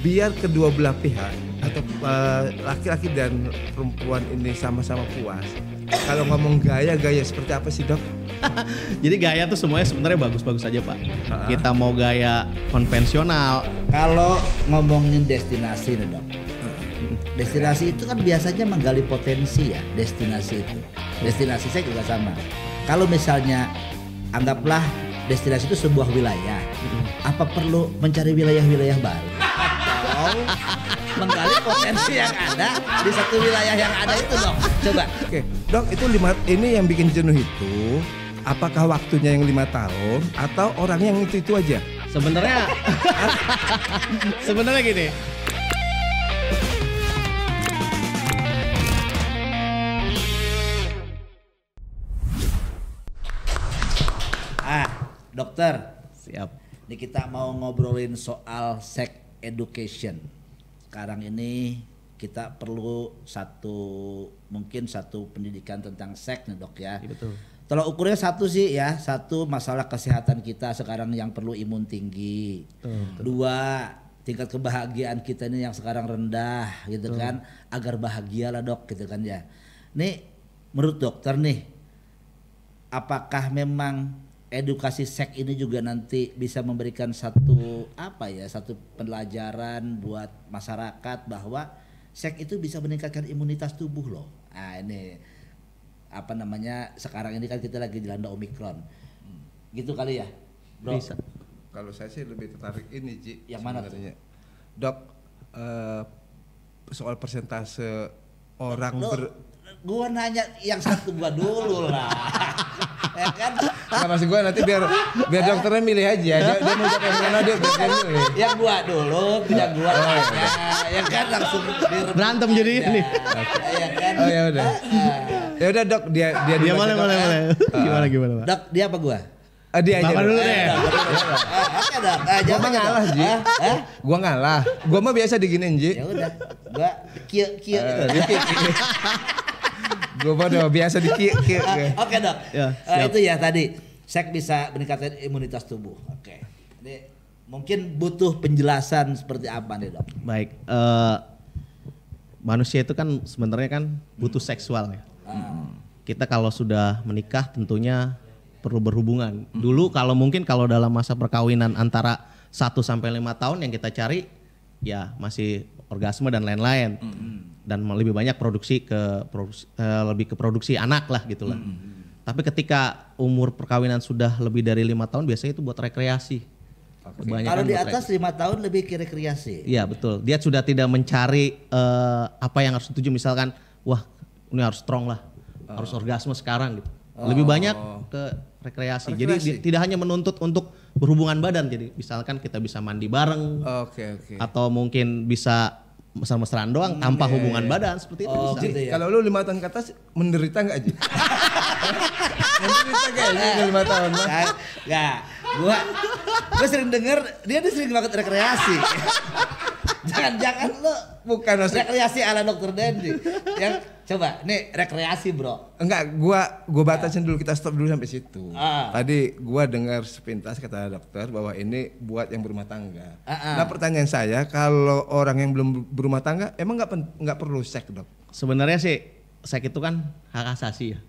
biar kedua belah pihak atau laki-laki dan perempuan ini sama-sama puas. Kalau ngomong gaya seperti apa sih dok? Jadi gaya tuh semuanya sebenarnya bagus-bagus aja Pak. Kita mau gaya konvensional. Kalau ngomongin destinasi nih dok, destinasi itu kan biasanya menggali potensi ya, destinasi itu. Destinasi saya juga sama. Kalau misalnya anggaplah destinasi itu sebuah wilayah, apa perlu mencari wilayah-wilayah baru? Atau menggali potensi yang ada di satu wilayah yang ada itu dok. Coba. Oke, dok itu ini yang bikin jenuh itu, apakah waktunya yang 5 tahun atau orangnya yang itu aja? Sebenarnya gini. Dokter. Siap. Ini kita mau ngobrolin soal sex education. Sekarang ini kita perlu mungkin satu pendidikan tentang seks nih dok ya. Iya, betul. Tolak ukurnya satu sih ya, satu masalah kesehatan kita sekarang yang perlu imun tinggi. Betul. 2, tingkat kebahagiaan kita ini yang sekarang rendah gitu kan, agar bahagia lah dok gitu kan ya. Nih menurut dokter nih, apakah memang edukasi seks ini juga nanti bisa memberikan satu pelajaran buat masyarakat bahwa seks itu bisa meningkatkan imunitas tubuh loh. Nah ini sekarang ini kan kita lagi dilanda Omikron, gitu kali ya, bro? Bisa. Kalau saya sih lebih tertarik ini Ji. Yang mana tuh? Dok, soal persentase orang Gua nanya yang satu gua dulu lah. Ya kan? Nah, maksud gue nanti biar dokternya milih aja. Dia mau jawab yang mana dia milih. Yang gua dulu, tidak gua tanya. Ya kan langsung berantem jadi ini. Ya kan? Oh ya udah. Ya udah dok, dia boleh. Gimana Pak? Dok, dia apa gua? Dia aja. Bapak dulu deh. Oke dok. Gua mah ngalah Ji. Gua ngalah. Gua mah biasa diginiin Ji. Ya udah. Gua kieu. Gue udah biasa Oke dok. Ya, itu ya tadi seks bisa meningkatkan imunitas tubuh. Oke. Ini mungkin butuh penjelasan seperti apa nih dok? Baik. Manusia itu kan sebenarnya kan butuh seksual ya. Kita kalau sudah menikah tentunya perlu berhubungan. Dulu kalau dalam masa perkawinan antara 1 sampai 5 tahun yang kita cari ya masih orgasme dan lain-lain. Dan lebih banyak lebih ke produksi anak lah gitulah. Tapi ketika umur perkawinan sudah lebih dari 5 tahun biasanya itu buat rekreasi. Kalau di atas 5 tahun lebih ke rekreasi. Iya betul. Dia sudah tidak mencari apa yang harus dituju, misalkan wah ini harus strong lah, harus orgasme sekarang gitu. Lebih banyak ke rekreasi. Jadi tidak hanya menuntut untuk berhubungan badan. Jadi misalkan kita bisa mandi bareng. Atau mungkin bisa mesra-mesraan doang tanpa hubungan badan seperti itu bisa. Gitu ya? Kalau lu 5 tahun ke atas menderita nggak Ji? Menderita kayaknya 5 tahun. Nggak. Gua sering denger dia sering banget rekreasi. Jangan lo bukan rekreasi ala Dokter Dendi. Yang coba nih rekreasi bro. Enggak, gua batasin dulu, kita stop dulu sampai situ. Tadi gua dengar sepintas kata dokter bahwa ini buat yang berumah tangga. Nah pertanyaan saya, kalau orang yang belum berumah tangga emang nggak perlu seks dok? Sebenarnya sih seks itu kan hak asasi ya.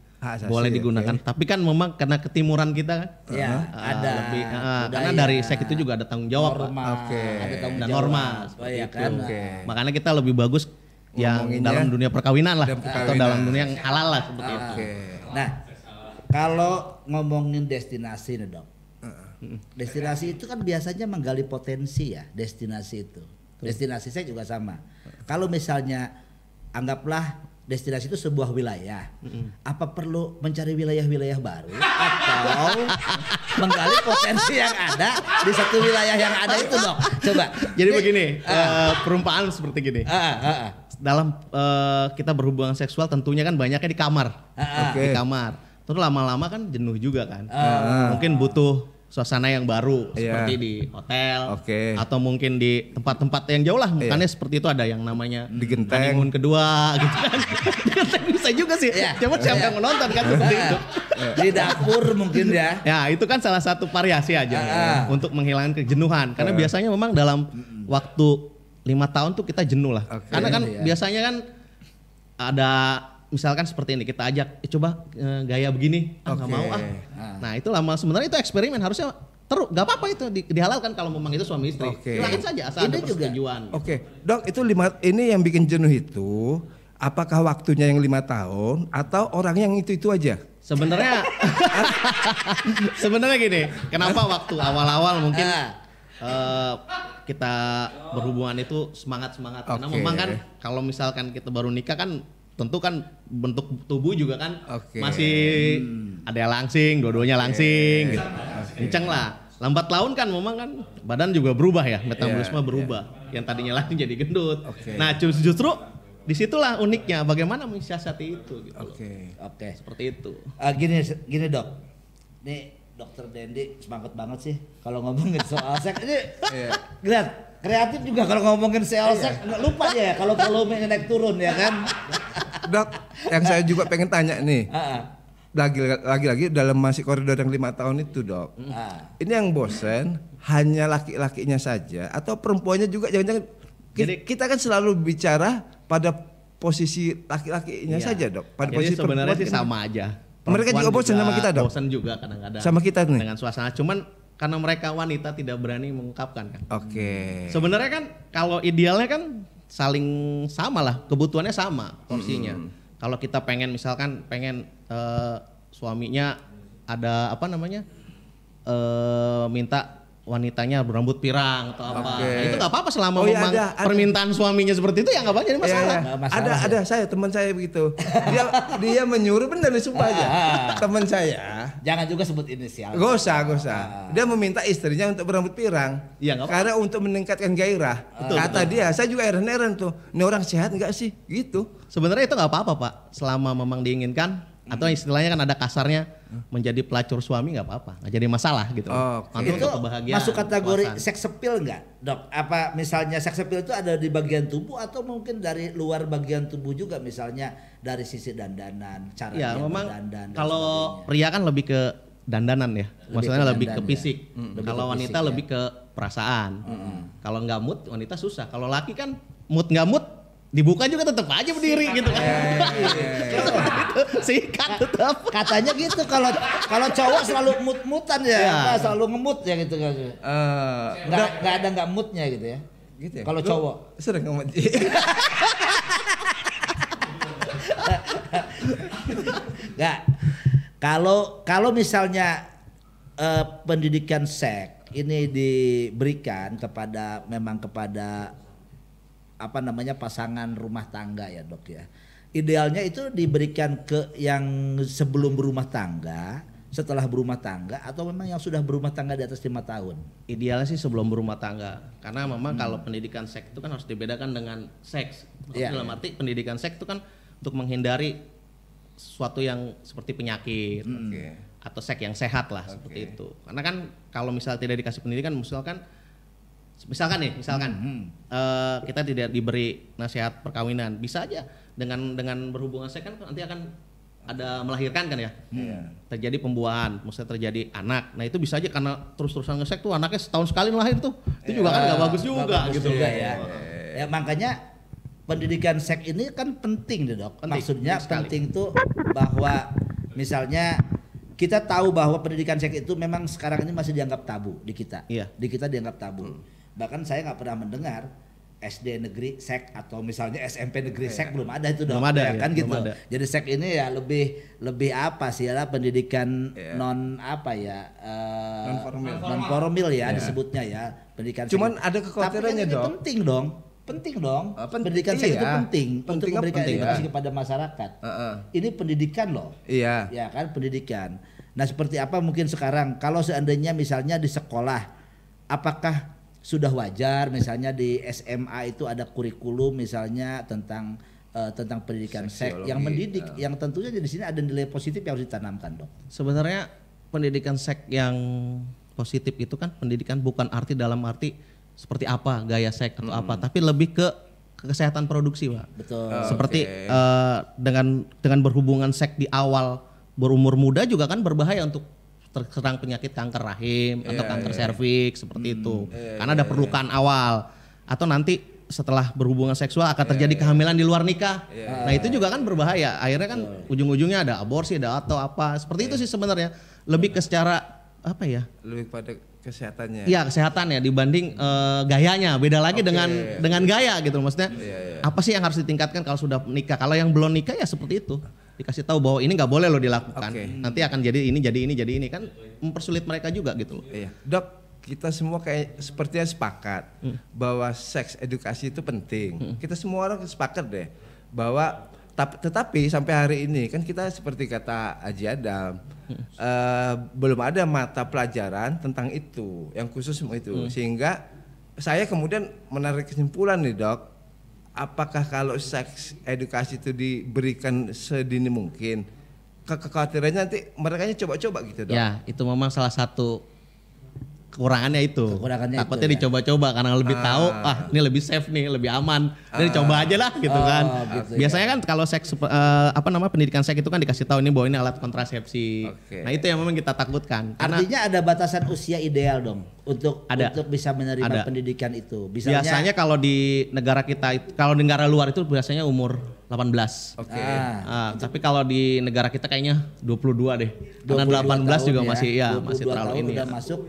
Boleh Boleh digunakan, tapi kan memang karena ketimuran kita kan, ada lebih, karena dari seks itu juga ada tanggung jawab, ada tanggung dan jawab. norma, Ya itu. kan? Makanya kita lebih bagus yang dalam dunia perkawinan lah, atau dalam dunia yang halal lah seperti itu. Nah, kalau ngomongin destinasi nih dok, destinasi itu kan biasanya menggali potensi ya, destinasi itu. Destinasi saya juga sama. Kalau misalnya anggaplah destinasi itu sebuah wilayah, apa perlu mencari wilayah-wilayah baru atau menggali potensi yang ada di satu wilayah yang ada itu dok? Coba. Jadi begini, perumpamaan seperti gini. Dalam kita berhubungan seksual tentunya kan banyaknya di kamar, di kamar. Terus lama-lama kan jenuh juga kan. Mungkin butuh suasana yang baru seperti di hotel atau mungkin di tempat-tempat yang jauh lah, makanya seperti itu ada yang namanya di genteng honeymoon kedua gitu kan. Bisa juga sih, coba siapa yang menonton kan seperti itu. Di dapur mungkin ya. Ya itu kan salah satu variasi aja untuk menghilangkan kejenuhan, karena biasanya memang dalam waktu 5 tahun tuh kita jenuh lah. Oke. Karena kan Iya. biasanya kan ada misalkan seperti ini kita ajak coba gaya begini, nggak Oke. mau ah. Nah itu lama sebenarnya itu eksperimen harusnya terus nggak apa-apa itu dihalalkan kalau memang itu suami istri. Oke. Silakan saja asal ada Ini juga. persetujuan. Oke, Dok, itu ini yang bikin jenuh itu apakah waktunya yang 5 tahun atau orang yang itu aja? Sebenarnya sebenarnya gini, kenapa waktu awal-awal mungkin kita berhubungan itu semangat karena Oke. memang kan kalau misalkan kita baru nikah kan tentu kan bentuk tubuh juga kan Oke. masih ada yang langsing, dua-duanya langsing gitu. Kenceng lah. Lambat laun kan memang kan badan juga berubah ya, metabolisme berubah. Yang tadinya langsing jadi gendut. Oke. Nah, justru disitulah uniknya bagaimana mensiasati itu gitu. Oke. Oke. Seperti itu. Gini Dok, nih Dokter Dendi semangat banget sih kalau ngomongin soal seks ini. Lihat kreatif juga kalau ngomongin soal seks nggak lupa ya kalau volumenya naik turun ya kan. Dok, yang saya juga pengen tanya nih. Lagi-lagi dalam masih koridor yang 5 tahun itu, Dok. Ini yang bosen hanya laki-lakinya saja atau perempuannya juga jangan-jangan kita kan selalu bicara pada posisi laki-lakinya saja, Dok. Pada Jadi posisi sebenarnya sih perempuan sama aja. Mereka juga bosan sama kita, Dok? Bosan juga kadang-kadang. Sama kita nih? Dengan suasana. Cuman karena mereka wanita tidak berani mengungkapkan kan. Oke. Sebenarnya kan kalau idealnya kan saling sama lah. Kebutuhannya sama porsinya. Kalau kita pengen misalkan suaminya ada apa namanya minta wanitanya berambut pirang atau apa. Oke. Nah, itu nggak apa-apa selama Oh, iya, memang ada. permintaan suaminya seperti itu ya nggak apa-apa jadi masalah. Iya, Nggak masalah, ada saya teman saya begitu. Dia menyuruh benar nih sumpah aja. Teman saya. Jangan juga sebut inisial. Gak usah. Dia meminta istrinya untuk berambut pirang. Iya, nggak apa-apa. Karena untuk meningkatkan gairah. Kata dia, saya juga heran-heran tuh. Ini orang sehat nggak sih? Gitu. Sebenarnya itu nggak apa-apa Pak, selama memang diinginkan atau istilahnya kan ada kasarnya menjadi pelacur suami nggak apa-apa, nggak jadi masalah gitu. Nanti Itu untuk kebahagiaan. masuk kategori kepuasan. seks appeal nggak, Dok? Apa misalnya seks appeal itu ada di bagian tubuh atau mungkin dari luar bagian tubuh juga, misalnya dari sisi dandanan, cara Ya dia memang berdandan dan kalau sebagainya. pria kan lebih ke dandanan ya, maksudnya ke lebih ke dandan fisik. ya. Lebih Kalau ke wanita fisik, ya. lebih ke perasaan. Kalau nggak mood wanita susah. Kalau laki kan mood nggak mood dibuka juga tetap aja berdiri gitu kan. Sikat tetap. Katanya gitu kalau cowok selalu mut-mutan ya, Ya. apa, selalu ngemut ya gitu kan. Nggak ada nggak moodnya gitu ya. Gitu ya. Kalau Lu cowok. sering ngomong. Nggak. Kalau misalnya pendidikan seks ini diberikan kepada apa namanya pasangan rumah tangga ya Dok ya. Idealnya itu diberikan ke yang sebelum berumah tangga, setelah berumah tangga, atau memang yang sudah berumah tangga di atas 5 tahun. Idealnya sih sebelum berumah tangga. Karena memang kalau pendidikan seks itu kan harus dibedakan dengan seks. Iya. Dalam arti pendidikan seks itu kan untuk menghindari sesuatu yang seperti penyakit. Atau seks yang sehat lah seperti itu. Karena kan kalau misalnya tidak dikasih pendidikan, misalkan kita tidak diberi nasihat perkawinan, bisa aja dengan berhubungan seks kan nanti akan ada melahirkan kan ya. Terjadi pembuahan, maksudnya terjadi anak. Nah itu bisa aja karena terus-terusan ngesek tuh anaknya setahun sekali lahir tuh. Itu juga kan nggak bagus juga gitu. Juga ya. Ya makanya pendidikan seks ini kan penting deh Dok. Penting, Maksudnya penting sekali. penting tuh bahwa misalnya kita tahu bahwa pendidikan seks itu memang sekarang ini masih dianggap tabu di kita. Iya. Di kita dianggap tabu. Bahkan saya nggak pernah mendengar SD negeri seks atau misalnya SMP negeri seks belum ada itu Dok. Belum ada, ya, ya, kan belum gitu. ada. Jadi seks ini ya lebih apa sih ya pendidikan non apa ya non formal ya disebutnya ya pendidikan Cuman seks. ada kekhawatirannya, Tapi kan ini Dok. penting dong pendidikan iya. seks itu penting untuk Penting apa? memberikan Penting, edukasi ya. kepada masyarakat. Ini pendidikan loh. Iya. Ya kan pendidikan. Nah seperti apa mungkin sekarang kalau seandainya misalnya di sekolah, apakah sudah wajar misalnya di SMA itu ada kurikulum misalnya tentang pendidikan seks Seksiologi, yang mendidik, yang tentunya di sini ada nilai positif yang harus ditanamkan Dok. Sebenarnya pendidikan seks yang positif itu kan pendidikan bukan dalam arti seperti apa gaya seks atau apa, tapi lebih ke kesehatan produksi Pak. Betul. Seperti dengan berhubungan seks di awal berumur muda juga kan berbahaya untuk terserang penyakit kanker rahim atau kanker serviks seperti itu. Karena ada perlukaan awal atau nanti setelah berhubungan seksual akan terjadi kehamilan di luar nikah. Nah itu juga kan berbahaya. Akhirnya kan ujung-ujungnya ada aborsi, ada atau apa. Seperti itu sih sebenarnya. Lebih ke secara apa ya? Lebih pada kesehatannya. Iya kesehatannya dibanding gayanya. Beda lagi dengan gaya gitu. Maksudnya apa sih yang harus ditingkatkan kalau sudah menikah? Kalau yang belum nikah ya seperti itu. Dikasih tahu bahwa ini nggak boleh lo dilakukan. Nanti akan jadi ini kan mempersulit mereka juga gitu loh. Iya. Dok, kita semua kayak sepertinya sepakat bahwa seks edukasi itu penting. Kita semua orang sepakat deh bahwa tetapi sampai hari ini kan kita seperti kata Haji Adam belum ada mata pelajaran tentang itu yang khusus itu sehingga saya kemudian menarik kesimpulan nih Dok, apakah kalau seks edukasi itu diberikan sedini mungkin kekhawatirannya nanti mereka coba-coba gitu Dok? Ya itu memang salah satu kekurangannya itu. Takutnya dicoba-coba karena lebih tahu, ini lebih safe nih, lebih aman. Jadi coba aja lah gitu kan. Gitu, biasanya kan kalau seks pendidikan seks itu kan dikasih tahu ini bahwa ini alat kontrasepsi. Nah, itu yang memang kita takutkan. Artinya ada batasan usia ideal dong untuk bisa menerima pendidikan itu. Biasanya kalau di negara kita, kalau di negara luar itu biasanya umur 18. Tapi kalau di negara kita kayaknya 22 deh. Karena 18 juga masih masih terlalu ini. Udah masuk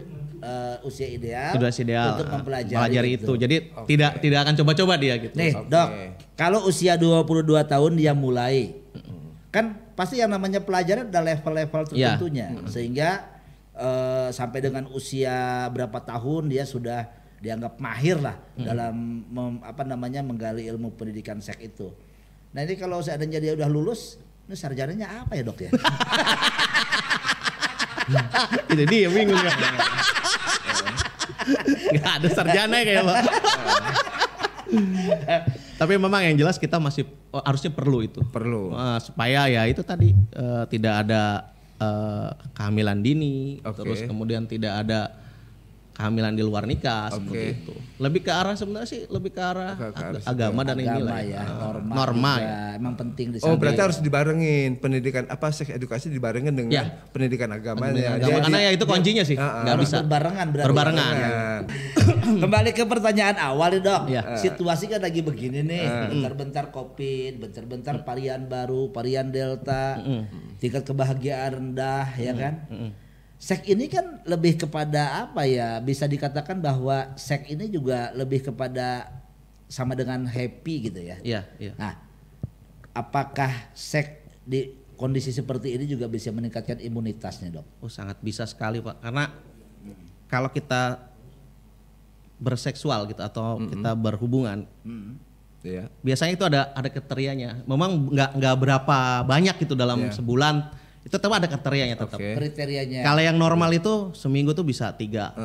usia ideal untuk mempelajari itu. Jadi tidak akan coba-coba dia gitu. Nih, Dok. Kalau usia 22 tahun dia mulai. Kan pasti yang namanya pelajaran ada level-level tertentunya. Sehingga sampai dengan usia berapa tahun dia sudah dianggap mahir lah dalam menggali ilmu pendidikan seks itu. Nah, ini kalau seandainya dia udah lulus, ini sarjananya apa ya, Dok ya? Itu dia bingung ya. Gak ada sarjana kayak Pak. Tapi memang yang jelas kita masih harusnya perlu itu. Supaya ya itu tadi tidak ada kehamilan dini, terus kemudian tidak ada kehamilan di luar nikah seperti itu. Lebih ke arah sebenarnya sih lebih ke arah agama dan inilah ya. Norma ya. Emang penting di sana. Berarti harus dibarengin pendidikan seks edukasi dibarengin dengan pendidikan agamanya. Karena ya itu kuncinya sih. Nggak bisa berbarengan. Kembali ke pertanyaan awal nih, Dok. Situasi kan lagi begini nih. Bentar-bentar Covid, bentar-bentar varian baru, varian Delta. Tingkat kebahagiaan rendah ya kan? Seks ini kan lebih kepada apa ya, bisa dikatakan bahwa seks ini juga lebih kepada sama dengan happy gitu ya. Nah, apakah seks di kondisi seperti ini juga bisa meningkatkan imunitasnya, Dok? Sangat bisa sekali Pak, karena kalau kita berseksual gitu atau kita berhubungan, biasanya itu ada kriterianya. Memang nggak berapa banyak gitu dalam sebulan. Itu tetap ada kriterianya tetap. Kriterianya. Kalau yang normal itu seminggu tuh bisa 3.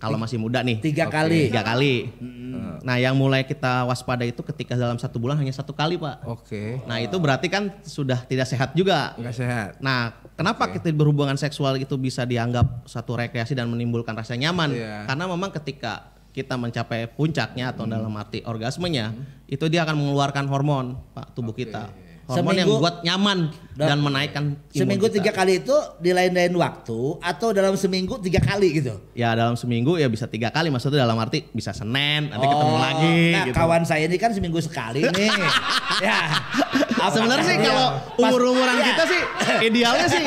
Kalau masih muda nih. 3 kali. 3 kali. Nah yang mulai kita waspada itu ketika dalam 1 bulan hanya 1 kali Pak. Nah itu berarti kan sudah tidak sehat juga. Nggak sehat. Nah kenapa kita berhubungan seksual itu bisa dianggap satu rekreasi dan menimbulkan rasa nyaman? Karena memang ketika kita mencapai puncaknya atau dalam arti orgasmenya, itu dia akan mengeluarkan hormon Pak tubuh kita. Hormon yang buat nyaman dan menaikkan imun seminggu kita. 3 kali itu di lain-lain waktu atau dalam seminggu 3 kali gitu? Ya dalam seminggu ya bisa 3 kali, maksudnya dalam arti bisa Senin nanti ketemu lagi. Nah gitu. Kawan saya ini kan seminggu sekali nih. Ya. Sebenarnya sih kalau umur-umuran kita sih idealnya sih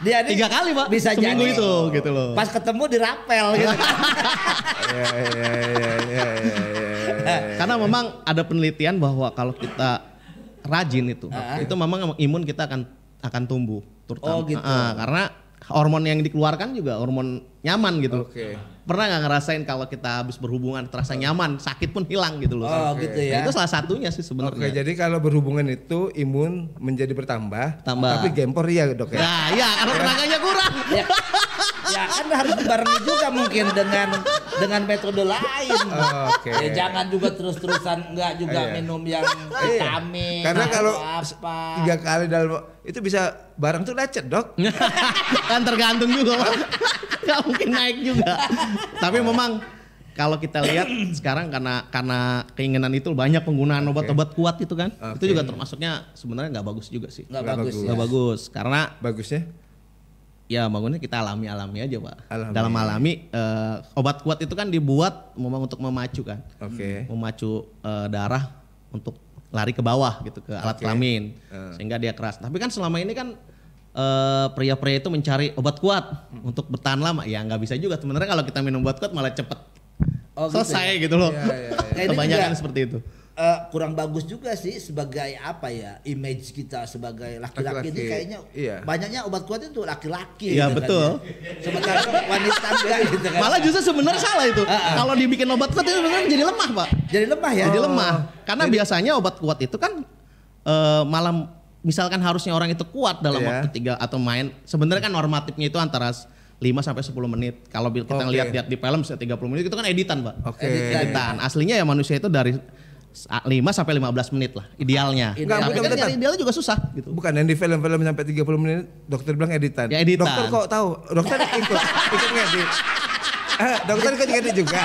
dia 3 kali Pak. Bisa seminggu jadi, itu gitu loh. Pas ketemu dirapel gitu. Karena memang ada penelitian bahwa kalau kita rajin itu memang imun kita akan tumbuh terutama gitu. Karena hormon yang dikeluarkan juga hormon nyaman gitu. Pernah nggak ngerasain kalau kita habis berhubungan terasa nyaman, sakit pun hilang gitu loh. Gitu ya. Nah, itu salah satunya sih sebenarnya. Jadi kalau berhubungan itu imun menjadi bertambah. Tapi gempor ya Dok ya. Nah iya karena tenaganya kurang. Ya kan harus dibarengi juga mungkin dengan metode lain. Ya, jangan juga terus-terusan enggak juga minum yang vitamin. Karena kalau 3 kali dalam itu bisa bareng tuh lecet Dok. Kan tergantung juga. Gak mungkin naik juga. Tapi memang kalau kita lihat sekarang karena keinginan itu banyak penggunaan obat-obat kuat itu kan. Itu juga termasuknya sebenarnya nggak bagus juga sih. Nggak bagus. Karena bagusnya Ya bangunnya kita alami aja Pak. Alami. Dalam alami obat kuat itu kan dibuat memang untuk memacu kan. Oke. Memacu darah untuk lari ke bawah gitu ke alat kelamin sehingga dia keras. Tapi kan selama ini kan pria-pria itu mencari obat kuat untuk bertahan lama. Ya nggak bisa juga. Sebenarnya kalau kita minum obat kuat malah cepet selesai gitu loh. Ya, kebanyakan seperti itu. Kurang bagus juga sih sebagai apa ya, image kita sebagai laki-laki ini kayaknya banyaknya obat kuat itu laki-laki. Iya gitu betul. Kan, sementara wanita enggak gitu kan. Malah justru sebenarnya salah itu. Kalau dibikin obat kuat itu sebenarnya jadi lemah Pak. Jadi lemah ya. Jadi lemah. Karena biasanya obat kuat itu kan malah misalkan harusnya orang itu kuat dalam waktu 3 atau main. Sebenarnya kan normatifnya itu antara 5 sampai 10 menit. Kalau kita lihat di film 30 menit itu kan editan Pak. Editan. Aslinya ya manusia itu dari 5 sampai 15 menit lah idealnya. Tapi kan yang idealnya juga susah gitu. Bukan yang di film-film sampai 30 menit dokter bilang editan. Ya editan. Dokter kok tahu? Dokter ikut ngedit. Dokter ikut ngedit juga.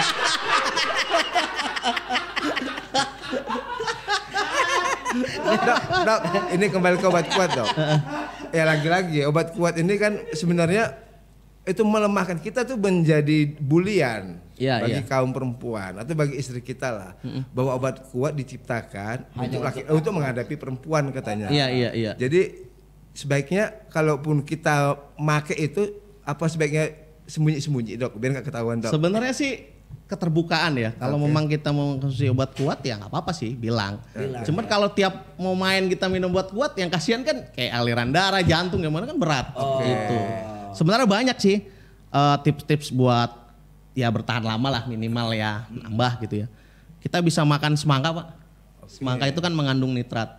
Dok, ini kembali ke obat kuat dok. Ya lagi-lagi obat kuat ini kan sebenarnya itu melemahkan kita tuh menjadi bulian bagi kaum perempuan atau bagi istri kita lah, bahwa obat kuat diciptakan untuk menghadapi perempuan katanya. Iya. Jadi sebaiknya kalaupun kita make itu apa sebaiknya sembunyi-sembunyi dok, biar nggak ketahuan dok. Sebenarnya sih keterbukaan ya. Kalau memang kita mau konsumsi obat kuat ya nggak apa-apa sih bilang. Cuman kalau tiap mau main kita minum obat kuat, yang kasihan kan kayak aliran darah, jantung, gimana kan berat gitu. Sebenarnya banyak sih tips-tips buat ya bertahan lama lah, minimal ya nambah gitu ya. Kita bisa makan semangka Pak. Semangka itu kan mengandung nitrat.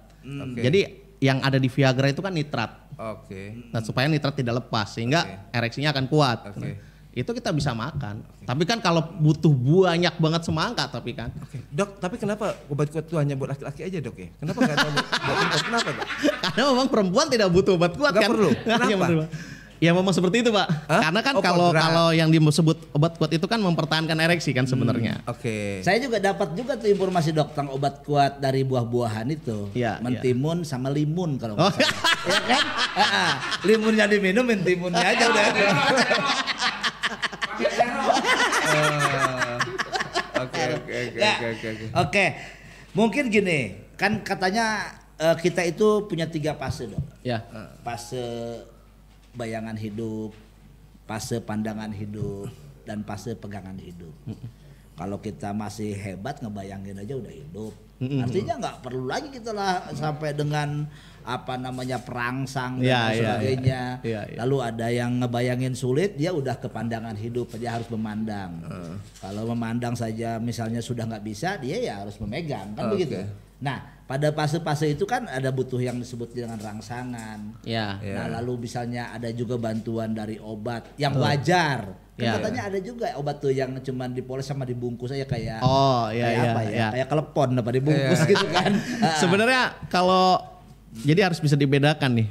Jadi yang ada di Viagra itu kan nitrat. Nah, supaya nitrat tidak lepas sehingga ereksinya akan kuat. Nah, itu kita bisa makan. Tapi kan kalau butuh banyak banget semangka tapi kan. Dok, tapi kenapa obat kuat itu hanya buat laki-laki aja dok ya? Kenapa nggak ada buat perempuan? Kenapa dok? Karena memang perempuan tidak butuh obat kuat kan. Perlu. Kenapa? Ya memang seperti itu Pak. Karena kan kalau yang disebut obat kuat itu kan mempertahankan ereksi kan sebenarnya. Saya juga dapat juga tuh informasi dok tentang obat kuat dari buah-buahan itu. Mentimun sama limun kalau nggak salah. Ya kan? Limunnya diminum, mentimunnya aja udah. Oke. Mungkin gini, kan katanya kita itu punya 3 fase dok. Fase bayangan hidup, fase pandangan hidup, dan fase pegangan hidup. Kalau kita masih hebat ngebayangin aja udah hidup. Artinya nggak perlu lagi kita lah sampai dengan apa namanya perangsang dan sebagainya. Lalu ada yang ngebayangin sulit, dia udah ke pandangan hidup, dia harus memandang. Kalau memandang saja misalnya sudah nggak bisa, dia ya harus memegang kan begitu. Nah, pada fase-fase itu kan ada butuh yang disebut dengan rangsangan. Nah, lalu misalnya ada juga bantuan dari obat yang wajar. Kan katanya ada juga obat tuh yang cuman dipoles sama dibungkus aja kayak kayak telepon apa dibungkus gitu kan. Sebenarnya kalau jadi harus bisa dibedakan nih.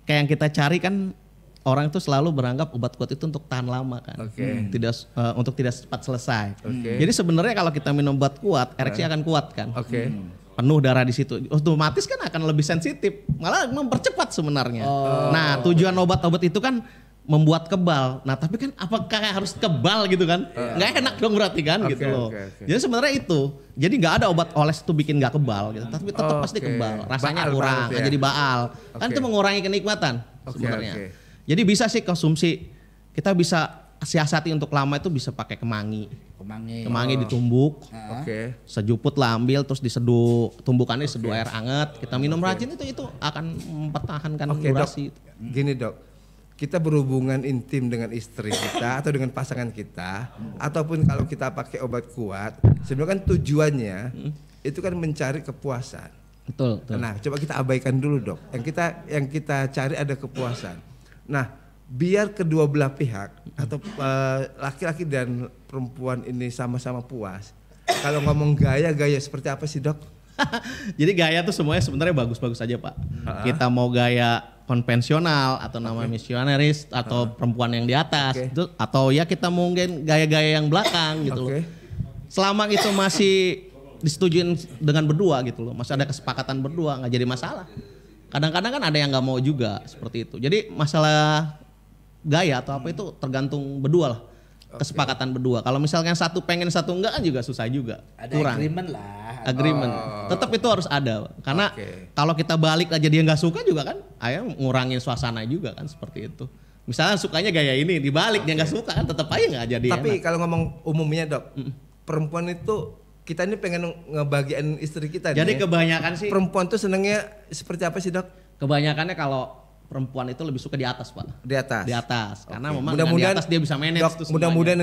Kayak yang kita cari kan orang itu selalu beranggap obat kuat itu untuk tahan lama kan. Untuk tidak cepat selesai. Jadi sebenarnya kalau kita minum obat kuat, ereksi akan kuat kan. Penuh darah di situ, otomatis kan akan lebih sensitif, malah mempercepat sebenarnya. Nah, tujuan obat-obat itu kan membuat kebal. Nah, tapi kan apakah harus kebal gitu kan? Nggak enak dong berarti kan gitu loh. Jadi sebenarnya itu, jadi nggak ada obat oles itu bikin nggak kebal gitu, tapi tetap pasti kebal. Rasanya kurang, jadi baal. Kan itu mengurangi kenikmatan sebenarnya. Jadi bisa sih konsumsi, kita bisa siasati untuk lama itu bisa pakai kemangi ditumbuk, sejuput lah ambil terus diseduh, tumbukannya diseduh air hangat, kita minum rajin itu akan mempertahankan durasi. Gini dok, kita berhubungan intim dengan istri kita atau dengan pasangan kita, ataupun kalau kita pakai obat kuat, sebenarnya kan tujuannya itu kan mencari kepuasan. Betul. Nah, coba kita abaikan dulu dok. Yang kita cari ada kepuasan. Nah, biar kedua belah pihak atau laki-laki dan perempuan ini sama-sama puas. Kalau ngomong gaya seperti apa sih dok? Jadi gaya tuh semuanya sebenarnya bagus-bagus aja Pak. Kita mau gaya konvensional atau nama misionaris atau perempuan yang di atas itu, atau ya kita mungkin gaya-gaya yang belakang gitu loh. Selama itu masih disetujuin dengan berdua gitu loh, masih ada kesepakatan berdua, nggak jadi masalah. Kadang-kadang kan ada yang nggak mau juga seperti itu. Jadi masalah gaya atau apa itu tergantung berdua lah. Kesepakatan berdua. Kalau misalnya satu pengen satu enggak kan juga susah juga. Ada kurang. agreement lah. Agreement. Tetap itu harus ada. Karena kalau kita balik aja dia nggak suka juga kan, akhirnya ngurangin suasana juga kan seperti itu. Misalnya sukanya gaya ini, dibalik dia nggak suka kan tetap aja nggak jadi. Tapi enak. kalau ngomong umumnya Dok, perempuan itu kita ini pengen ngebagian istri kita. Jadi nih. kebanyakan sih. Perempuan tuh senengnya seperti apa sih Dok? Kebanyakannya kalau perempuan itu lebih suka di atas Pak. Di atas. Di atas. Karena memang di mudah-mudahan atas dia bisa manage Dok, tuh semuanya. mudah-mudahan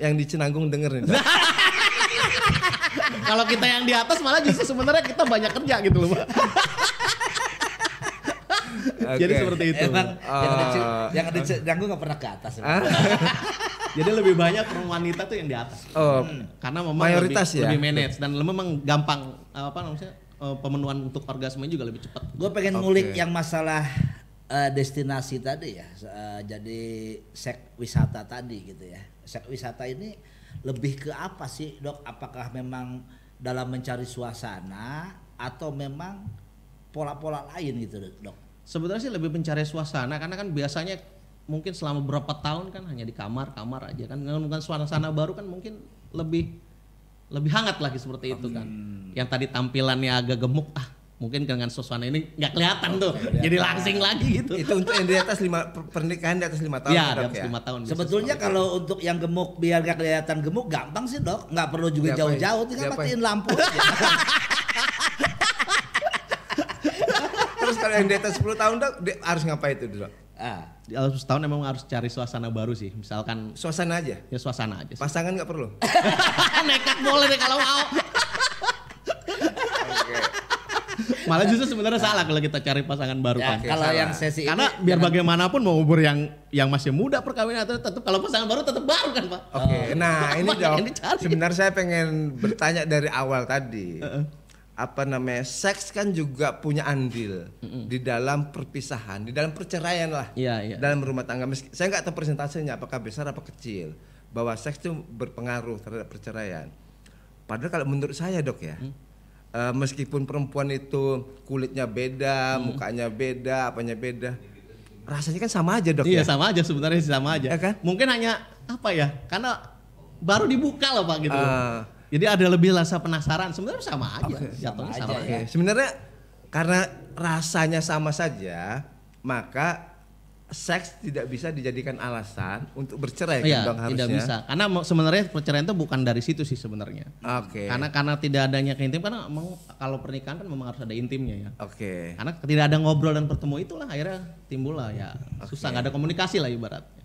yang di Cenanggung denger nih. Dok. Kalau kita yang di atas malah justru sebenarnya kita banyak kerja gitu loh Pak. Jadi seperti itu. Emang yang ada Cenanggung nggak pernah ke atas. Jadi lebih banyak wanita tuh yang di atas. Karena memang mayoritas lebih manage dan memang gampang apa namanya pemenuhan untuk orgasme juga lebih cepat. Gue pengen ngulik yang masalah destinasi tadi ya, jadi seks wisata tadi gitu ya. Seks wisata ini lebih ke apa sih Dok? Apakah memang dalam mencari suasana atau memang pola-pola lain gitu Dok? Sebenarnya sih lebih mencari suasana karena kan biasanya mungkin selama beberapa tahun kan hanya di kamar aja kan. Dengan suasana baru kan mungkin lebih hangat lagi seperti itu kan. Yang tadi tampilannya agak gemuk mungkin dengan suasana ini nggak kelihatan tuh, jadi langsing lagi gitu. Itu untuk yang di atas pernikahan di atas 5 tahun. Iya, di atas 5 tahun. Sebetulnya kalau untuk yang gemuk biar nggak kelihatan gemuk gampang sih Dok, nggak perlu juga jauh-jauh, tinggal matiin lampu aja. Terus kalau yang di atas 10 tahun Dok, harus ngapain itu Dok? Di atas 10 tahun emang harus cari suasana baru sih, misalkan. Suasana aja? Ya suasana aja sih. Pasangan nggak perlu? Nekat boleh deh kalau mau. Malah justru sebenarnya salah kalau kita cari pasangan baru kan. Kalau yang sesi karena ini biar bagaimanapun mau umur yang masih muda perkawinan atau tetap kalau pasangan baru tetap baru kan Pak. Nah ini Dok, dicari. sebenarnya saya pengen bertanya dari awal tadi. Apa namanya, seks kan juga punya andil di dalam perpisahan, di dalam perceraian lah. Iya. Dalam rumah tangga. Saya nggak tahu persentasenya apakah besar apa kecil. Bahwa seks itu berpengaruh terhadap perceraian. Padahal kalau menurut saya Dok ya, meskipun perempuan itu kulitnya beda, mukanya beda, apanya beda, rasanya kan sama aja Dok. Iya, ya? sama aja sebenarnya sama aja. Ya kan? Mungkin hanya apa ya? Karena baru dibuka loh Pak gitu. Jadi ada lebih rasa penasaran, sebenarnya sama aja. Jatuhnya sama aja. Sebenarnya karena rasanya sama saja, maka seks tidak bisa dijadikan alasan untuk bercerai kan Bang harusnya. Tidak bisa. Karena sebenarnya perceraian itu bukan dari situ sih sebenarnya. Karena tidak adanya keintim, karena memang kalau pernikahan kan memang harus ada intimnya ya. Karena tidak ada ngobrol dan bertemu itulah akhirnya timbul lah ya. Susah, nggak ada komunikasi lah ibaratnya.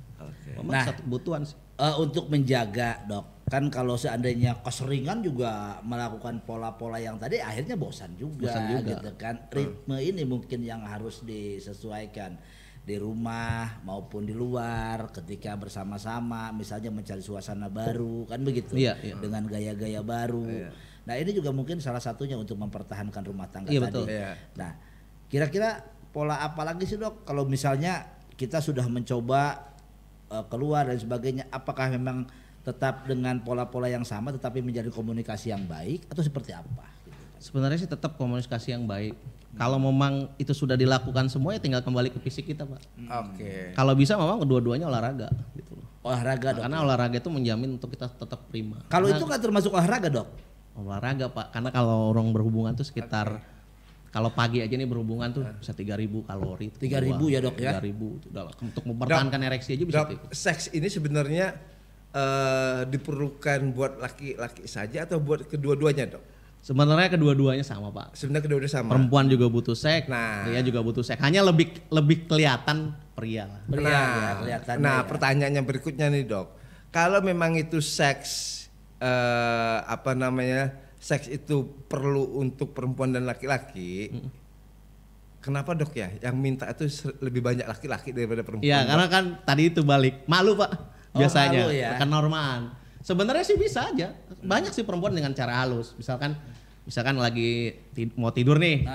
Memang satu kebutuhan sih. Untuk menjaga Dok, kan kalau seandainya keseringan juga melakukan pola-pola yang tadi akhirnya bosan juga. Gitu kan. Ritme ini mungkin yang harus disesuaikan di rumah maupun di luar ketika bersama-sama, misalnya mencari suasana baru kan begitu. Dengan gaya-gaya baru. Nah, ini juga mungkin salah satunya untuk mempertahankan rumah tangga tadi. Betul. Nah, kira-kira pola apa lagi sih Dok kalau misalnya kita sudah mencoba keluar dan sebagainya, apakah memang tetap dengan pola-pola yang sama tetapi menjadi komunikasi yang baik atau seperti apa? Sebenarnya sih tetap komunikasi yang baik. Kalau memang itu sudah dilakukan semua ya tinggal kembali ke fisik kita Pak. Kalau bisa memang kedua-duanya olahraga gitu loh. Olahraga Dok. Karena olahraga itu menjamin untuk kita tetap prima. Kalau itu nggak termasuk olahraga Dok? Olahraga Pak, karena kalau orang berhubungan tuh sekitar kalau pagi aja nih berhubungan tuh bisa 3.000 kalori. 3.000 ya Dok ya? 3.000 untuk mempertahankan ereksi aja bisa. Dok, seks ini sebenarnya diperlukan buat laki-laki saja atau buat kedua-duanya Dok? Sebenarnya kedua-duanya sama Pak. Sebenarnya kedua-duanya sama. Perempuan juga butuh seks, pria juga butuh seks. Hanya lebih kelihatan pria lah. Pertanyaannya berikutnya nih Dok. Kalau memang itu seks seks itu perlu untuk perempuan dan laki-laki. Kenapa Dok ya yang minta itu lebih banyak laki-laki daripada perempuan? Iya, karena kan tadi itu balik malu Pak biasanya, malu ya? kenormalan. Sebenarnya sih bisa aja. Banyak sih perempuan dengan cara halus. Misalkan lagi mau tidur nih,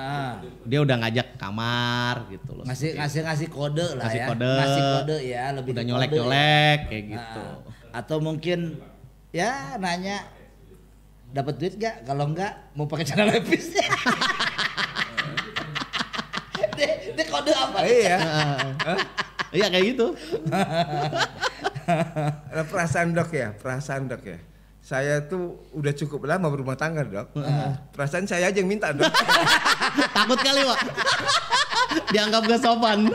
dia udah ngajak kamar gitu loh. Ngasih kode lah ngasih ya. Kode, ngasih kode ya, lebih udah nyolek-nyolek kayak gitu. Atau mungkin ya nanya dapat duit gak? Kalau enggak mau pakai celana levisnya. Dia kode apa? Iya. Iya kayak gitu. Perasaan dok ya. Saya tuh udah cukup lama berumah tangga dok. Perasaan saya aja yang minta dok. Takut kali Pak. Dianggap gak sopan.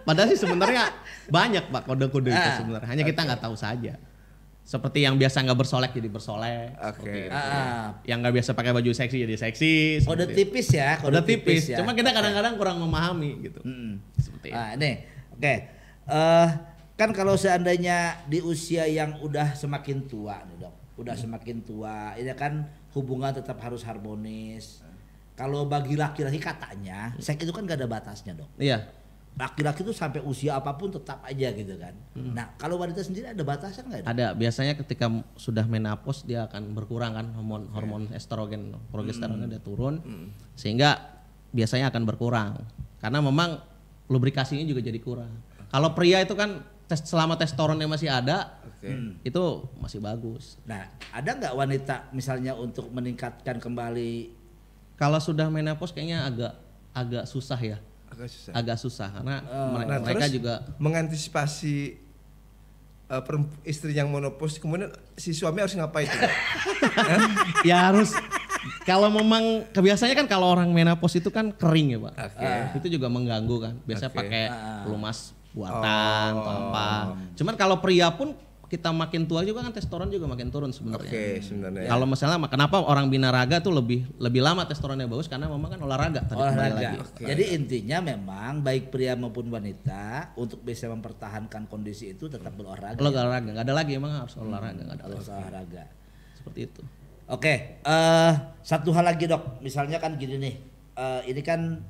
Padahal sih sebenarnya banyak Pak kode-kode itu sebenarnya. Hanya kita nggak tahu saja. Seperti yang biasa nggak bersolek jadi bersolek. Oke. Yang nggak biasa pakai baju seksi jadi seksi. Kode tipis ya. Kode tipis. Cuma kita kadang-kadang kurang memahami gitu. Seperti itu. Nih, oke. Kan kalau seandainya di usia yang udah semakin tua nih dok, udah semakin tua, ini kan hubungan tetap harus harmonis. Kalau bagi laki-laki katanya, seks itu kan gak ada batasnya dok. Iya. Laki-laki itu sampai usia apapun tetap aja gitu kan. Nah kalau wanita sendiri ada batasnya nggak? Ada. Biasanya ketika sudah menopause dia akan berkurang kan hormon estrogen, progesteronnya dia turun, sehingga biasanya akan berkurang. Karena memang lubrikasinya juga jadi kurang. Kalau pria itu kan selama testosteronnya masih ada, itu masih bagus. Nah, ada nggak wanita misalnya untuk meningkatkan kembali? Kalau sudah menopause kayaknya agak susah ya. Agak susah karena mereka juga mengantisipasi istri yang menopause, kemudian si suami harus ngapain? Ya harus. Kalau memang kebiasaannya kan kalau orang menopause itu kan kering ya Pak. Itu juga mengganggu kan. Biasanya pakai pelumas buatan atau apa. Cuman kalau pria pun kita makin tua juga kan testosteron juga makin turun sebenarnya. Sebenarnya. Kalau misalnya kenapa orang binaraga tuh lebih lama testosteronnya bagus karena memang kan olahraga. Olahraga. Jadi intinya memang baik pria maupun wanita untuk bisa mempertahankan kondisi itu tetap berolahraga. Olahraga, nggak ada lagi emang harus olahraga, nggak ada harus olahraga. Seperti itu. Oke, satu hal lagi dok, misalnya kan gini nih, ini kan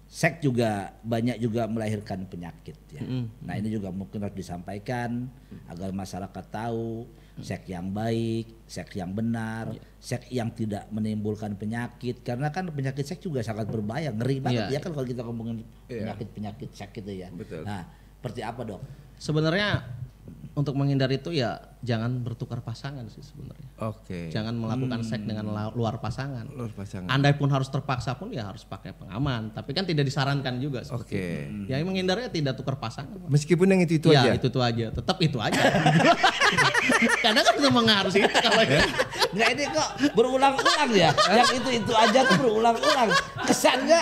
seks juga banyak juga melahirkan penyakit ya. Nah ini juga mungkin harus disampaikan agar masyarakat tahu seks yang baik, seks yang benar, seks yang tidak menimbulkan penyakit. Karena kan penyakit seks juga sangat berbahaya, ngeri banget ya kan kalau kita ngomongin penyakit seks itu ya. Betul. Nah seperti apa dok? Sebenarnya untuk menghindari itu ya jangan bertukar pasangan sih sebenarnya. Jangan melakukan seks dengan luar pasangan. Andai pun harus terpaksa pun ya harus pakai pengaman. Tapi kan tidak disarankan juga. Yang menghindarnya tidak tukar pasangan. Meskipun yang itu aja. Ya itu aja. Tetap itu aja. Karena kan memang harus itu kalau Nggak ini kok berulang-ulang ya. Yang itu aja tuh berulang-ulang. Kesannya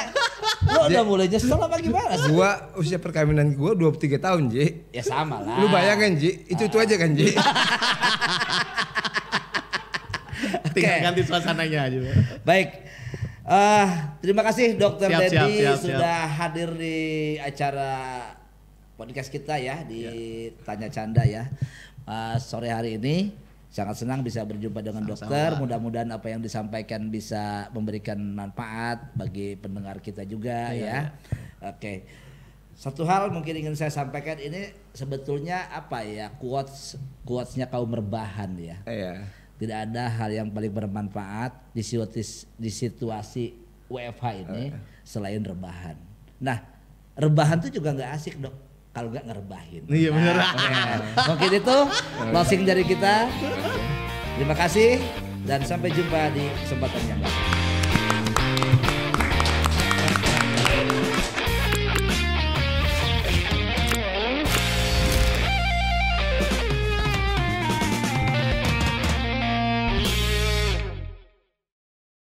lo udah mulai nyesel apa gimana sih? Gua usia perkawinan gua 23 tahun, Ji. Ya sama lah. Lu bayangin, Ji, itu aja kan, Ji. Tinggal ganti suasananya aja. Baik. Terima kasih Dokter Dedi sudah hadir di acara podcast kita ya di Tanya Canda ya. Sore hari ini sangat senang bisa berjumpa dengan dokter. Mudah-mudahan apa yang disampaikan bisa memberikan manfaat bagi pendengar kita juga ya. Oke. Satu hal mungkin ingin saya sampaikan ini sebetulnya apa ya quotes-nya kaum rebahan ya. Tidak ada hal yang paling bermanfaat di situasi WFH ini selain rebahan. Nah, rebahan tuh juga nggak asik dok kalau nggak ngerebahin. Iya benar. Mungkin itu closing dari kita. Terima kasih dan sampai jumpa di kesempatan yang lain.